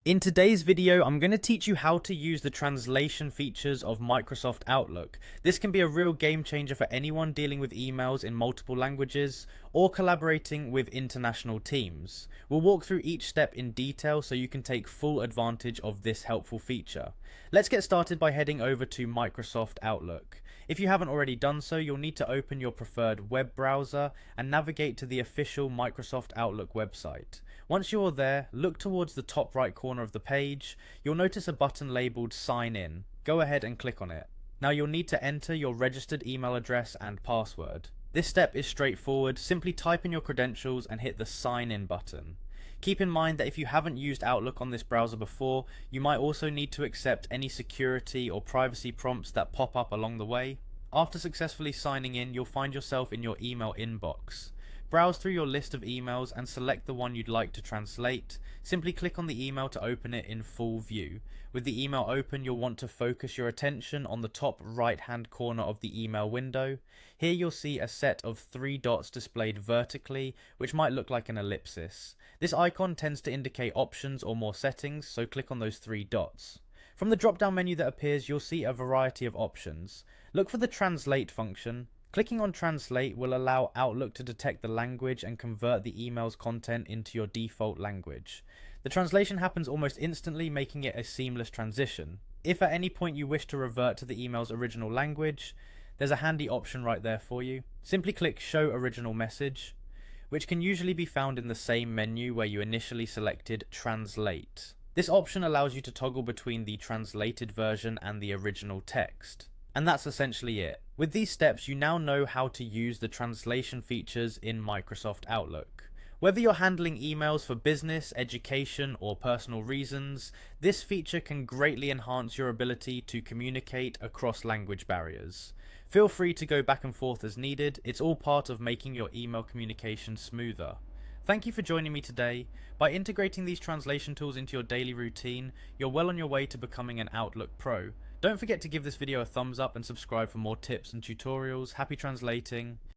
In today's video, I'm going to teach you how to use the translation features of Microsoft Outlook. This can be a real game changer for anyone dealing with emails in multiple languages or collaborating with international teams. We'll walk through each step in detail so you can take full advantage of this helpful feature. Let's get started by heading over to Microsoft Outlook. If you haven't already done so, you'll need to open your preferred web browser and navigate to the official Microsoft Outlook website. Once you're there, look towards the top right corner of the page. You'll notice a button labeled Sign In. Go ahead and click on it. Now you'll need to enter your registered email address and password. This step is straightforward. Simply type in your credentials and hit the Sign In button. Keep in mind that if you haven't used Outlook on this browser before, you might also need to accept any security or privacy prompts that pop up along the way. After successfully signing in, you'll find yourself in your email inbox. Browse through your list of emails and select the one you'd like to translate. Simply click on the email to open it in full view. With the email open, you'll want to focus your attention on the top right hand corner of the email window. Here you'll see a set of 3 dots displayed vertically, which might look like an ellipsis. This icon tends to indicate options or more settings, so click on those 3 dots. From the drop down menu that appears, you'll see a variety of options. Look for the translate function. Clicking on Translate will allow Outlook to detect the language and convert the email's content into your default language. The translation happens almost instantly, making it a seamless transition. If at any point you wish to revert to the email's original language, there's a handy option right there for you. Simply click Show Original Message, which can usually be found in the same menu where you initially selected Translate. This option allows you to toggle between the translated version and the original text. And that's essentially it. With these steps, you now know how to use the translation features in Microsoft Outlook. Whether you're handling emails for business, education, or personal reasons, this feature can greatly enhance your ability to communicate across language barriers. Feel free to go back and forth as needed. It's all part of making your email communication smoother. Thank you for joining me today. By integrating these translation tools into your daily routine, you're well on your way to becoming an Outlook Pro. Don't forget to give this video a thumbs up and subscribe for more tips and tutorials. Happy translating.